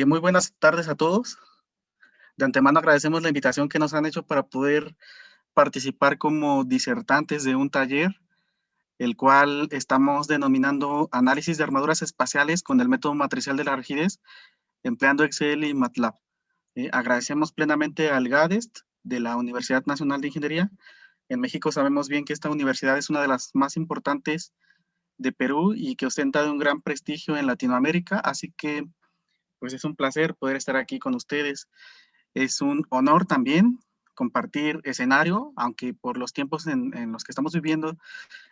Muy buenas tardes a todos. De antemano agradecemos la invitación que nos han hecho para poder participar como disertantes de un taller, el cual estamos denominando Análisis de armaduras espaciales con el método matricial de la rigidez, empleando Excel y MATLAB. Agradecemos plenamente al GADEST de la Universidad Nacional de Ingeniería. En México sabemos bien que esta universidad es una de las más importantes de Perú y que ostenta de un gran prestigio en Latinoamérica, así que pues es un placer poder estar aquí con ustedes. Es un honor también compartir escenario, aunque por los tiempos en los que estamos viviendo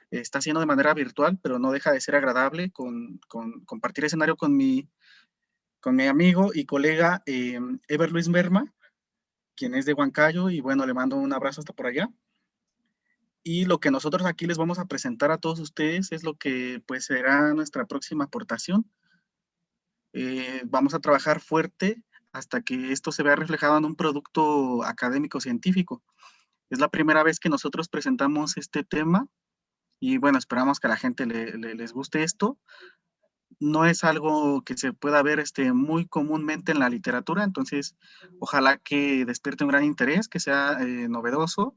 está siendo de manera virtual, pero no deja de ser agradable compartir escenario con mi amigo y colega Ever Luis Merma, quien es de Huancayo, y bueno, le mando un abrazo hasta por allá. Y lo que nosotros aquí les vamos a presentar a todos ustedes es lo que pues será nuestra próxima aportación. Vamos a trabajar fuerte hasta que esto se vea reflejado en un producto académico científico. Es la primera vez que nosotros presentamos este tema y bueno, esperamos que a la gente les guste esto. No es algo que se pueda ver muy comúnmente en la literatura, entonces ojalá que despierte un gran interés, que sea novedoso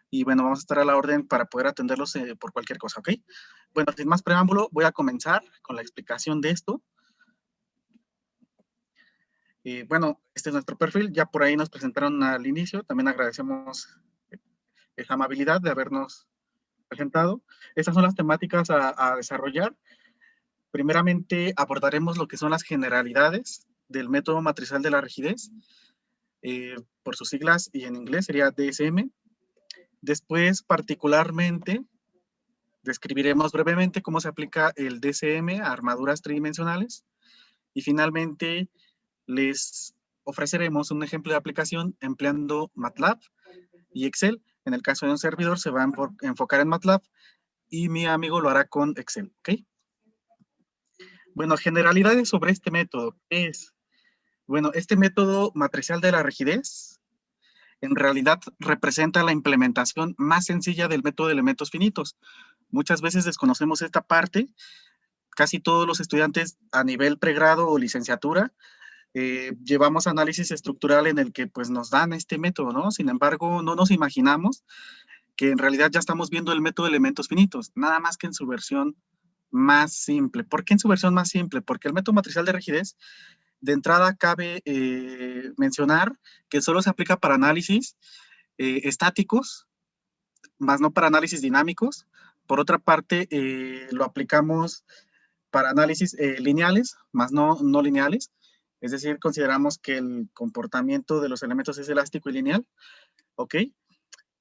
y bueno, vamos a estar a la orden para poder atenderlos por cualquier cosa, ¿ok? Bueno, sin más preámbulo, voy a comenzar con la explicación de esto. Bueno, este es nuestro perfil, ya por ahí nos presentaron al inicio, también agradecemos la amabilidad de habernos presentado. Estas son las temáticas a desarrollar. Primeramente abordaremos lo que son las generalidades del método matricial de la rigidez, por sus siglas y en inglés sería DSM. Después, particularmente, describiremos brevemente cómo se aplica el DSM a armaduras tridimensionales. Y finalmente, les ofreceremos un ejemplo de aplicación empleando MATLAB y Excel. En el caso de un servidor se va a enfocar en MATLAB y mi amigo lo hará con Excel, ¿ok? Bueno, generalidades sobre este método. Bueno, este método matricial de la rigidez en realidad representa la implementación más sencilla del método de elementos finitos. Muchas veces desconocemos esta parte. Casi todos los estudiantes a nivel pregrado o licenciatura llevamos análisis estructural en el que pues nos dan este método, ¿no? Sin embargo, no nos imaginamos que en realidad ya estamos viendo el método de elementos finitos, nada más que en su versión más simple. ¿Por qué en su versión más simple? Porque el método matricial de rigidez, de entrada cabe mencionar que solo se aplica para análisis estáticos, más no para análisis dinámicos. Por otra parte, lo aplicamos para análisis lineales, más no lineales. Es decir, consideramos que el comportamiento de los elementos es elástico y lineal, ¿ok?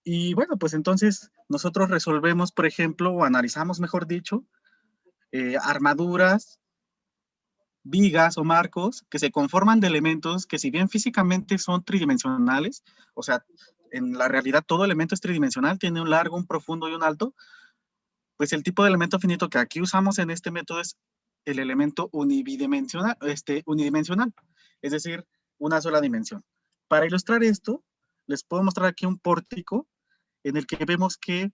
Y bueno, pues entonces nosotros resolvemos, por ejemplo, o analizamos, mejor dicho, armaduras, vigas o marcos que se conforman de elementos que si bien físicamente son tridimensionales, o sea, en la realidad todo elemento es tridimensional, tiene un largo, un profundo y un alto, pues el tipo de elemento finito que aquí usamos en este método es el elemento unidimensional, es decir, una sola dimensión. Para ilustrar esto, les puedo mostrar aquí un pórtico en el que vemos que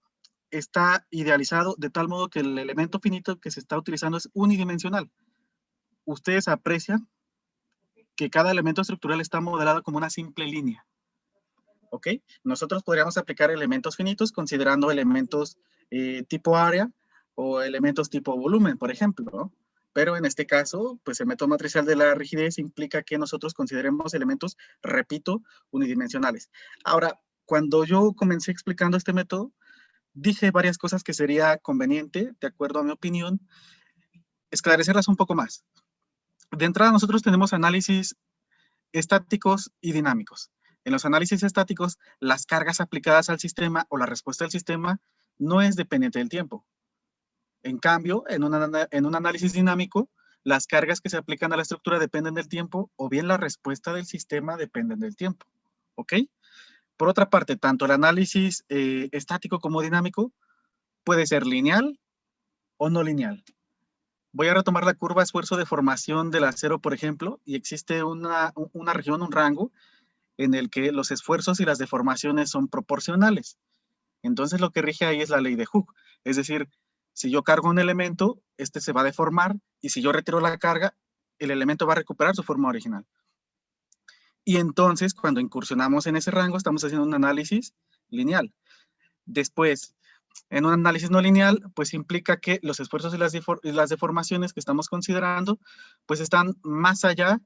está idealizado de tal modo que el elemento finito que se está utilizando es unidimensional. Ustedes aprecian que cada elemento estructural está modelado como una simple línea. ¿Ok? Nosotros podríamos aplicar elementos finitos considerando elementos tipo área o elementos tipo volumen, por ejemplo, ¿no? Pero en este caso, pues el método matricial de la rigidez implica que nosotros consideremos elementos, repito, unidimensionales. Ahora, cuando yo comencé explicando este método, dije varias cosas que sería conveniente, de acuerdo a mi opinión, esclarecerlas un poco más. De entrada, nosotros tenemos análisis estáticos y dinámicos. En los análisis estáticos, las cargas aplicadas al sistema o la respuesta del sistema no es dependiente del tiempo. En cambio, en un análisis dinámico, las cargas que se aplican a la estructura dependen del tiempo o bien la respuesta del sistema depende del tiempo. ¿Ok? Por otra parte, tanto el análisis estático como dinámico puede ser lineal o no lineal. Voy a retomar la curva esfuerzo de formación del acero, por ejemplo, y existe una región, un rango, en el que los esfuerzos y las deformaciones son proporcionales. Entonces lo que rige ahí es la ley de Hooke. Es decir, si yo cargo un elemento, este se va a deformar y si yo retiro la carga, el elemento va a recuperar su forma original. Y entonces, cuando incursionamos en ese rango, estamos haciendo un análisis lineal. Después, en un análisis no lineal, pues implica que los esfuerzos y las deformaciones que estamos considerando, pues están más allá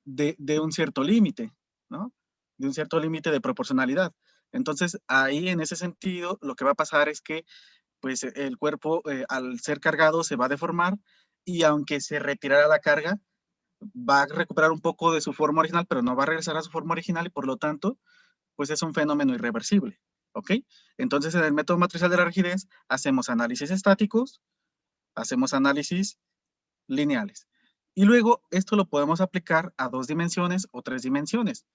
de un cierto límite, ¿no? De un cierto límite de proporcionalidad. Entonces, ahí en ese sentido, lo que va a pasar es que pues el cuerpo al ser cargado se va a deformar y aunque se retirara la carga, va a recuperar un poco de su forma original, pero no va a regresar a su forma original y por lo tanto, pues es un fenómeno irreversible, ¿ok? Entonces en el método matricial de la rigidez hacemos análisis estáticos, hacemos análisis lineales. Y luego esto lo podemos aplicar a 2 dimensiones o 3 dimensiones.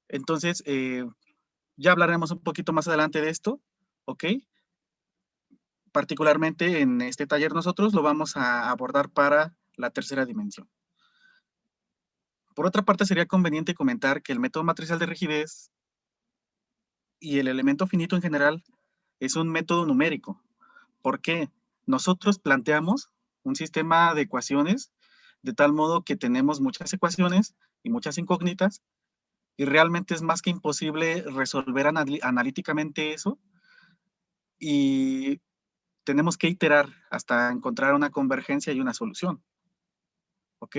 Entonces, ya hablaremos un poquito más adelante de esto, ¿ok? Particularmente en este taller nosotros lo vamos a abordar para la tercera dimensión. Por otra parte, sería conveniente comentar que el método matricial de rigidez y el elemento finito en general es un método numérico. ¿Por qué? Nosotros planteamos un sistema de ecuaciones de tal modo que tenemos muchas ecuaciones y muchas incógnitas y realmente es más que imposible resolver analíticamente eso y tenemos que iterar hasta encontrar una convergencia y una solución. ¿Ok?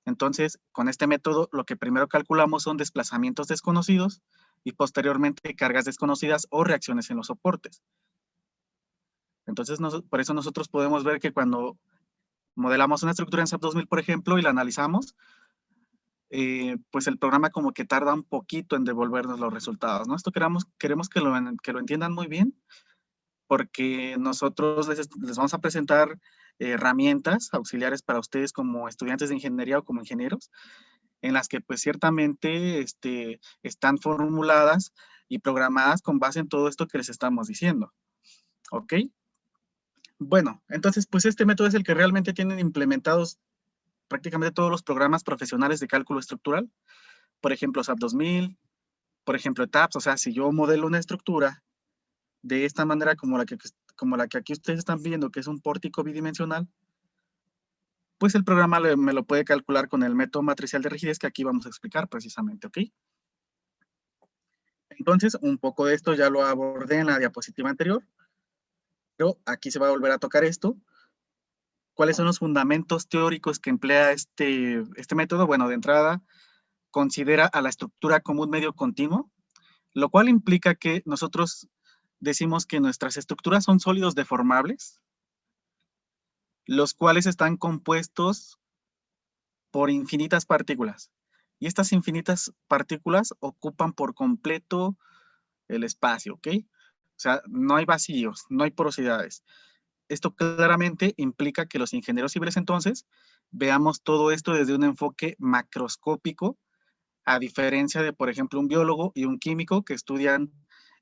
Entonces, con este método, lo que primero calculamos son desplazamientos desconocidos y posteriormente cargas desconocidas o reacciones en los soportes. Entonces, por eso nosotros podemos ver que cuando modelamos una estructura en SAP 2000, por ejemplo, y la analizamos, pues el programa como que tarda un poquito en devolvernos los resultados, ¿no? Esto queremos que lo entiendan muy bien, porque nosotros les vamos a presentar herramientas auxiliares para ustedes como estudiantes de ingeniería o como ingenieros, en las que pues ciertamente están formuladas y programadas con base en todo esto que les estamos diciendo. ¿Ok? Bueno, entonces pues este método es el que realmente tienen implementados prácticamente todos los programas profesionales de cálculo estructural. Por ejemplo, SAP 2000, por ejemplo, TAPS. O sea, si yo modelo una estructura de esta manera como la que aquí ustedes están viendo, que es un pórtico bidimensional, pues el programa me lo puede calcular con el método matricial de rigidez que aquí vamos a explicar precisamente, ¿ok? Entonces, un poco de esto ya lo abordé en la diapositiva anterior, pero aquí se va a volver a tocar esto. ¿Cuáles son los fundamentos teóricos que emplea este método? Bueno, de entrada, considera a la estructura como un medio continuo, lo cual implica que nosotros decimos que nuestras estructuras son sólidos deformables, los cuales están compuestos por infinitas partículas. Y estas infinitas partículas ocupan por completo el espacio, ¿ok? O sea, no hay vacíos, no hay porosidades. Esto claramente implica que los ingenieros civiles entonces veamos todo esto desde un enfoque macroscópico, a diferencia de, por ejemplo, un biólogo y un químico que estudian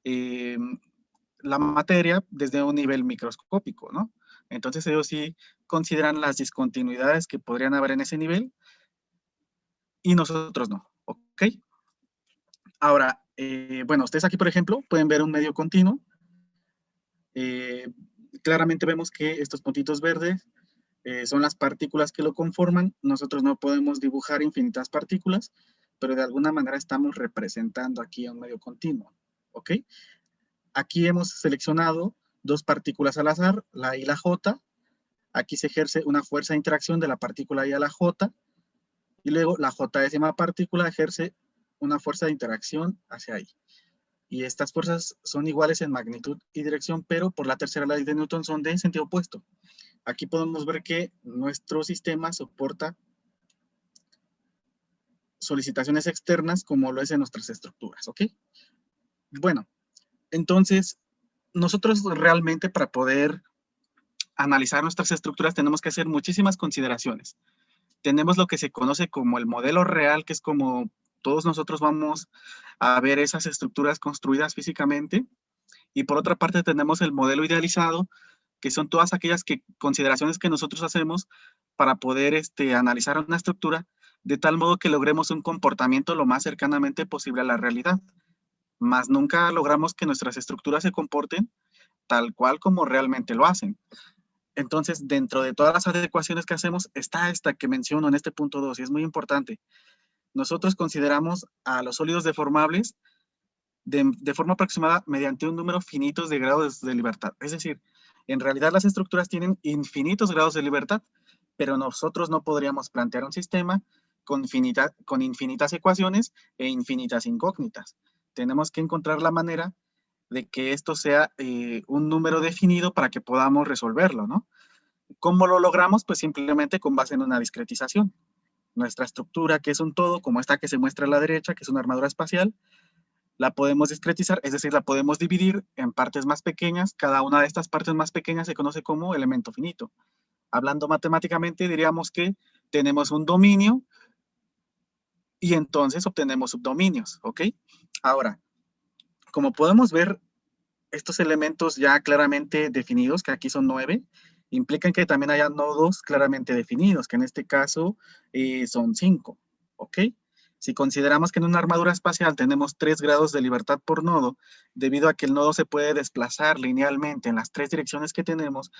eh, la materia desde un nivel microscópico, ¿no? Entonces ellos sí consideran las discontinuidades que podrían haber en ese nivel y nosotros no, ¿ok? Ahora, bueno, ustedes aquí, por ejemplo, pueden ver un medio continuo. Eh, Claramente vemos que estos puntitos verdes son las partículas que lo conforman. Nosotros no podemos dibujar infinitas partículas, pero de alguna manera estamos representando aquí a un medio continuo, ¿ok? Aquí hemos seleccionado dos partículas al azar, la I y la J. Aquí se ejerce una fuerza de interacción de la partícula I a la J, y luego la J-décima partícula ejerce una fuerza de interacción hacia ahí. Y estas fuerzas son iguales en magnitud y dirección, pero por la tercera ley de Newton son de sentido opuesto. Aquí podemos ver que nuestro sistema soporta solicitaciones externas como lo es en nuestras estructuras, ¿ok? Bueno, entonces, nosotros realmente para poder analizar nuestras estructuras tenemos que hacer muchísimas consideraciones. Tenemos lo que se conoce como el modelo real, que es como todos nosotros vamos a ver esas estructuras construidas físicamente. Y por otra parte tenemos el modelo idealizado, que son todas aquellas consideraciones que nosotros hacemos para poder analizar una estructura de tal modo que logremos un comportamiento lo más cercanamente posible a la realidad. Mas nunca logramos que nuestras estructuras se comporten tal cual como realmente lo hacen. Entonces, dentro de todas las adecuaciones que hacemos, está esta que menciono en este punto 2, y es muy importante. Nosotros consideramos a los sólidos deformables de forma aproximada mediante un número finito de grados de libertad. Es decir, en realidad las estructuras tienen infinitos grados de libertad, pero nosotros no podríamos plantear un sistema con infinitas ecuaciones e infinitas incógnitas. Tenemos que encontrar la manera de que esto sea un número definido para que podamos resolverlo, ¿no? ¿Cómo lo logramos? Pues simplemente con base en una discretización. Nuestra estructura, que es un todo, como esta que se muestra a la derecha, que es una armadura espacial, la podemos discretizar, es decir, la podemos dividir en partes más pequeñas. Cada una de estas partes más pequeñas se conoce como elemento finito. Hablando matemáticamente, diríamos que tenemos un dominio y entonces obtenemos subdominios, ¿ok? Ahora, como podemos ver, estos elementos ya claramente definidos, que aquí son 9, implican que también haya nodos claramente definidos, que en este caso son 5, ¿ok? Si consideramos que en una armadura espacial tenemos 3 grados de libertad por nodo, debido a que el nodo se puede desplazar linealmente en las 3 direcciones que tenemos,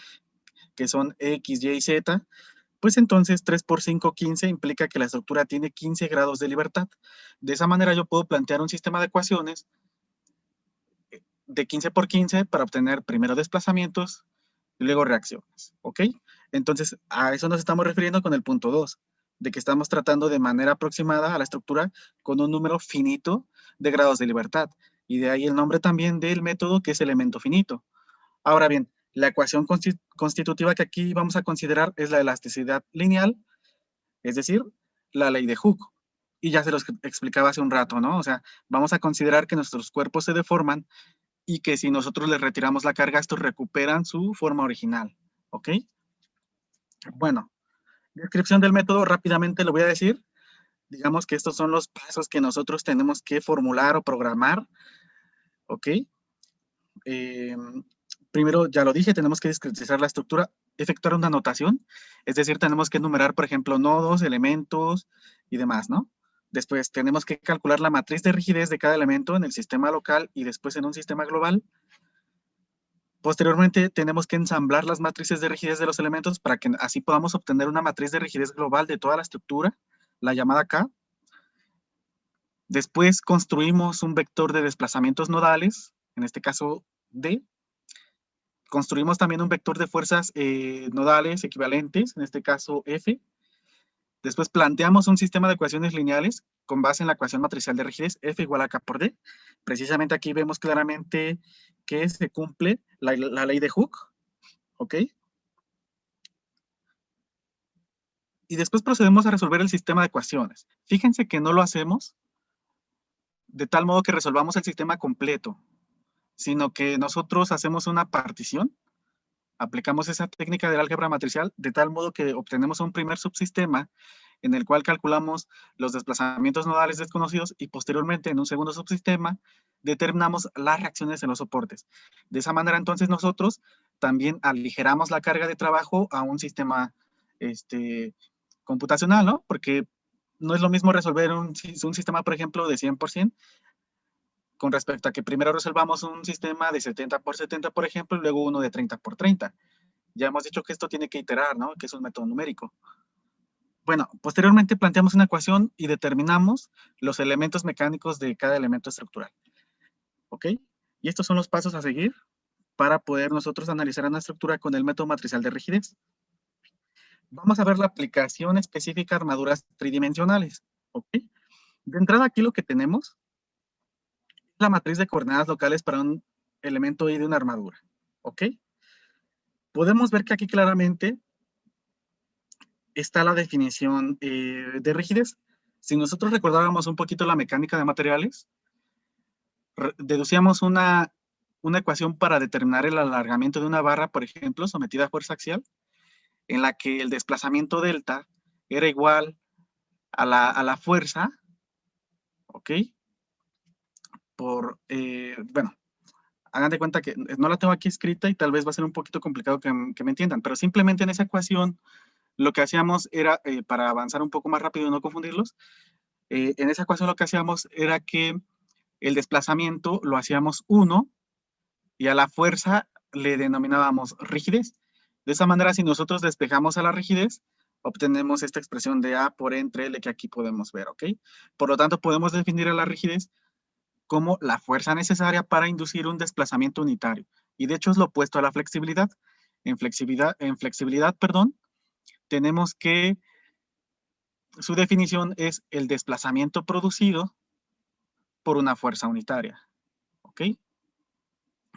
que son X, Y y Z, pues entonces 3 por 5, 15, implica que la estructura tiene 15 grados de libertad. De esa manera yo puedo plantear un sistema de ecuaciones de 15 por 15 para obtener primero desplazamientos y luego reacciones, ¿ok? Entonces, a eso nos estamos refiriendo con el punto 2, de que estamos tratando de manera aproximada a la estructura con un número finito de grados de libertad. Y de ahí el nombre también del método, que es elemento finito. Ahora bien, la ecuación constitutiva que aquí vamos a considerar es la elasticidad lineal, es decir, la ley de Hooke. Y ya se los explicaba hace un rato, ¿no? O sea, vamos a considerar que nuestros cuerpos se deforman y que si nosotros les retiramos la carga, estos recuperan su forma original, ¿ok? Bueno, descripción del método, rápidamente lo voy a decir. Digamos que estos son los pasos que nosotros tenemos que formular o programar, ¿ok? Eh, Primero, ya lo dije, tenemos que discretizar la estructura, efectuar una anotación, es decir, tenemos que enumerar, por ejemplo, nodos, elementos y demás, ¿no? Después tenemos que calcular la matriz de rigidez de cada elemento en el sistema local y después en un sistema global. Posteriormente, tenemos que ensamblar las matrices de rigidez de los elementos para que así podamos obtener una matriz de rigidez global de toda la estructura, la llamada K. Después construimos un vector de desplazamientos nodales, en este caso D. Construimos también un vector de fuerzas nodales equivalentes, en este caso F. Después planteamos un sistema de ecuaciones lineales con base en la ecuación matricial de rigidez F igual a K por D. Precisamente aquí vemos claramente que se cumple la ley de Hooke, ¿ok? Y después procedemos a resolver el sistema de ecuaciones. Fíjense que no lo hacemos de tal modo que resolvamos el sistema completo, sino que nosotros hacemos una partición, aplicamos esa técnica del álgebra matricial de tal modo que obtenemos un primer subsistema en el cual calculamos los desplazamientos nodales desconocidos y posteriormente en un segundo subsistema determinamos las reacciones en los soportes. De esa manera entonces nosotros también aligeramos la carga de trabajo a un sistema computacional, ¿no? Porque no es lo mismo resolver un sistema, por ejemplo, de 100% con respecto a que primero resolvamos un sistema de 70 por 70, por ejemplo, y luego uno de 30 por 30. Ya hemos dicho que esto tiene que iterar, ¿no? Que es un método numérico. Bueno, posteriormente planteamos una ecuación y determinamos los elementos mecánicos de cada elemento estructural. ¿Ok? Y estos son los pasos a seguir para poder nosotros analizar una estructura con el método matricial de rigidez. Vamos a ver la aplicación específica a armaduras tridimensionales. ¿Ok? De entrada aquí lo que tenemos es la matriz de coordenadas locales para un elemento Y de una armadura. ¿Ok? Podemos ver que aquí claramente está la definición de rigidez. Si nosotros recordáramos un poquito la mecánica de materiales, deducíamos una ecuación para determinar el alargamiento de una barra, por ejemplo, sometida a fuerza axial, en la que el desplazamiento delta era igual a la fuerza, ¿ok? Bueno, hagan de cuenta que no la tengo aquí escrita y tal vez va a ser un poquito complicado que me entiendan, pero simplemente en esa ecuación lo que hacíamos era, para avanzar un poco más rápido y no confundirlos, en esa ecuación lo que hacíamos era que el desplazamiento lo hacíamos 1 y a la fuerza le denominábamos rigidez. De esa manera, si nosotros despejamos a la rigidez, obtenemos esta expresión de A por entre L que aquí podemos ver, ¿ok? Por lo tanto, podemos definir a la rigidez como la fuerza necesaria para inducir un desplazamiento unitario. Y de hecho es lo opuesto a la flexibilidad. En flexibilidad, perdón, tenemos que su definición es el desplazamiento producido por una fuerza unitaria, ¿ok?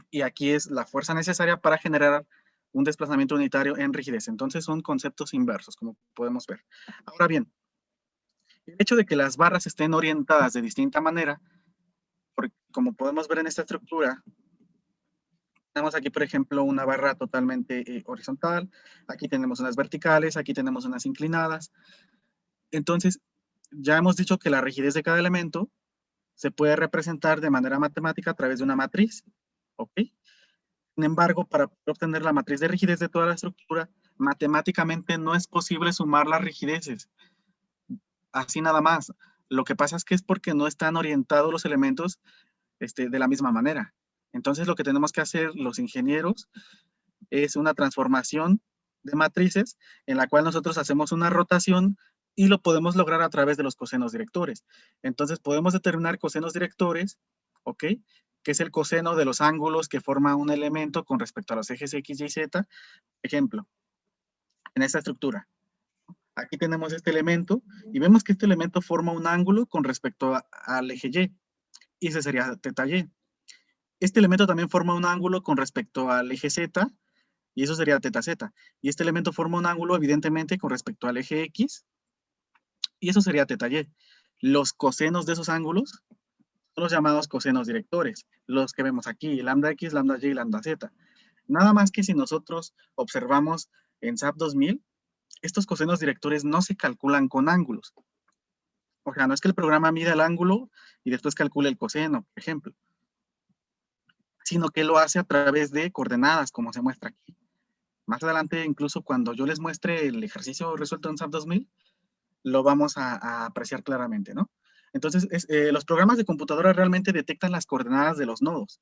Y aquí es la fuerza necesaria para generar un desplazamiento unitario en rigidez. Entonces son conceptos inversos, como podemos ver. Ahora bien, el hecho de que las barras estén orientadas de distinta manera, porque como podemos ver en esta estructura, tenemos aquí, por ejemplo, una barra totalmente horizontal, aquí tenemos unas verticales, aquí tenemos unas inclinadas. Entonces, ya hemos dicho que la rigidez de cada elemento se puede representar de manera matemática a través de una matriz, ¿ok? Sin embargo, para poder obtener la matriz de rigidez de toda la estructura, matemáticamente no es posible sumar las rigideces, así nada más. Lo que pasa es que es porque no están orientados los elementos de la misma manera. Entonces, lo que tenemos que hacer los ingenieros es una transformación de matrices en la cual nosotros hacemos una rotación y lo podemos lograr a través de los cosenos directores. Entonces podemos determinar cosenos directores, ¿ok? Que es el coseno de los ángulos que forma un elemento con respecto a los ejes X, Y, Z. Ejemplo, en esta estructura. Aquí tenemos este elemento y vemos que este elemento forma un ángulo con respecto al eje Y. Y ese sería teta Y. Este elemento también forma un ángulo con respecto al eje Z y eso sería teta Z. Y este elemento forma un ángulo, evidentemente, con respecto al eje X, y eso sería teta Y. Los cosenos de esos ángulos son los llamados cosenos directores, los que vemos aquí, lambda X, lambda Y, lambda Z. Nada más que si nosotros observamos en SAP 2000, estos cosenos directores no se calculan con ángulos. O sea, no es que el programa mida el ángulo y después calcule el coseno, por ejemplo, sino que lo hace a través de coordenadas, como se muestra aquí. Más adelante, incluso cuando yo les muestre el ejercicio resuelto en SAP 2000, lo vamos a apreciar claramente, ¿no? Entonces, los programas de computadora realmente detectan las coordenadas de los nodos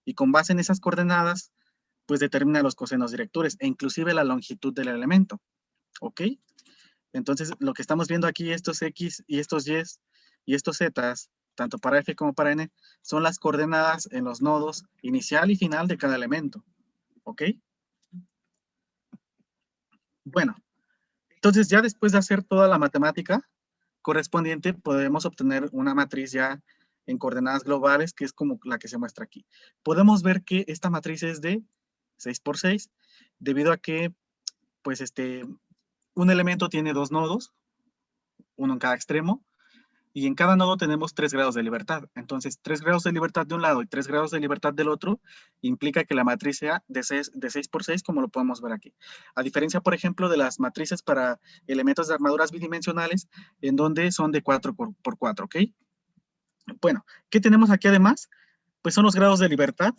y con base en esas coordenadas, pues determina los cosenos directores e inclusive la longitud del elemento, ¿ok? Entonces, lo que estamos viendo aquí, estos X y estos Z, tanto para F como para N, son las coordenadas en los nodos inicial y final de cada elemento, ¿ok? Bueno, entonces ya después de hacer toda la matemática correspondiente, podemos obtener una matriz ya en coordenadas globales, que es como la que se muestra aquí. Podemos ver que esta matriz es de 6 por 6, debido a que, pues, un elemento tiene dos nodos, uno en cada extremo, y en cada nodo tenemos 3 grados de libertad. Entonces, 3 grados de libertad de un lado y 3 grados de libertad del otro implica que la matriz sea de 6 por 6, como lo podemos ver aquí. A diferencia, por ejemplo, de las matrices para elementos de armaduras bidimensionales, en donde son de 4 por 4, ¿ok? Bueno, ¿qué tenemos aquí además? Pues son los grados de libertad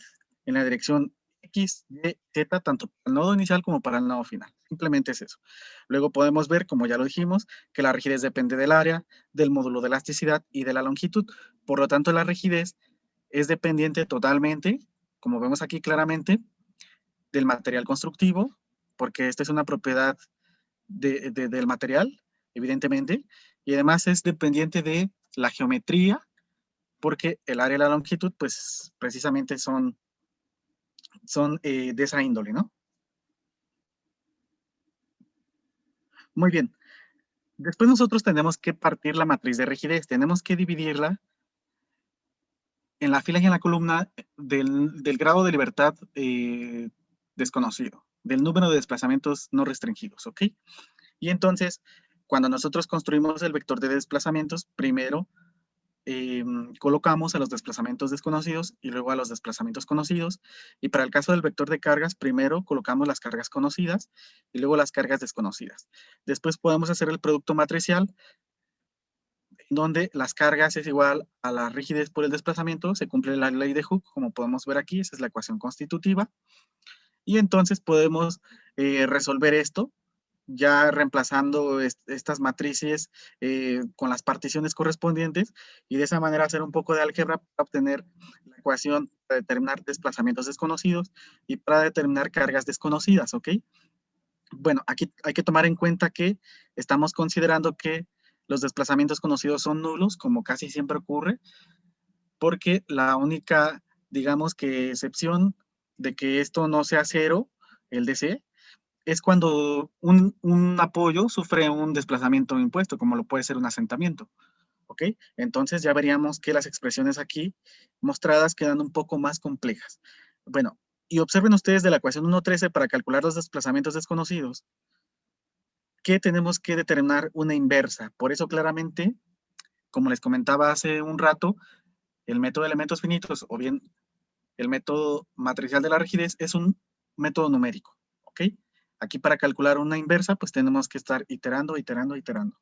en la dirección X, Y, Z, tanto para el nodo inicial como para el nodo final. Simplemente es eso. Luego podemos ver, como ya lo dijimos, que la rigidez depende del área, del módulo de elasticidad y de la longitud. Por lo tanto, la rigidez es dependiente totalmente, como vemos aquí claramente, del material constructivo, porque esta es una propiedad del material, evidentemente, y además es dependiente de la geometría, porque el área y la longitud, pues precisamente son de esa índole, ¿no? Muy bien. Después nosotros tenemos que partir la matriz de rigidez. Tenemos que dividirla en la fila y en la columna del grado de libertad desconocido, del número de desplazamientos no restringidos, ¿ok? Y entonces, cuando nosotros construimos el vector de desplazamientos, primero colocamos a los desplazamientos desconocidos y luego a los desplazamientos conocidos. Y para el caso del vector de cargas, primero colocamos las cargas conocidas y luego las cargas desconocidas. Después podemos hacer el producto matricial, donde las cargas es igual a la rigidez por el desplazamiento. Se cumple la ley de Hooke, como podemos ver aquí, esa es la ecuación constitutiva. Y entonces podemos resolver esto ya reemplazando estas matrices con las particiones correspondientes y de esa manera hacer un poco de álgebra para obtener la ecuación para determinar desplazamientos desconocidos y para determinar cargas desconocidas, ¿ok? Bueno, aquí hay que tomar en cuenta que estamos considerando que los desplazamientos conocidos son nulos, como casi siempre ocurre, porque la única, digamos que excepción de que esto no sea cero, el DC, es cuando un apoyo sufre un desplazamiento impuesto, como lo puede ser un asentamiento. ¿Ok? Entonces ya veríamos que las expresiones aquí mostradas quedan un poco más complejas. Bueno, y observen ustedes de la ecuación 1.13 para calcular los desplazamientos desconocidos, que tenemos que determinar una inversa. Por eso claramente, como les comentaba hace un rato, el método de elementos finitos o bien el método matricial de la rigidez es un método numérico. ¿Ok? Aquí para calcular una inversa, pues tenemos que estar iterando, iterando, iterando.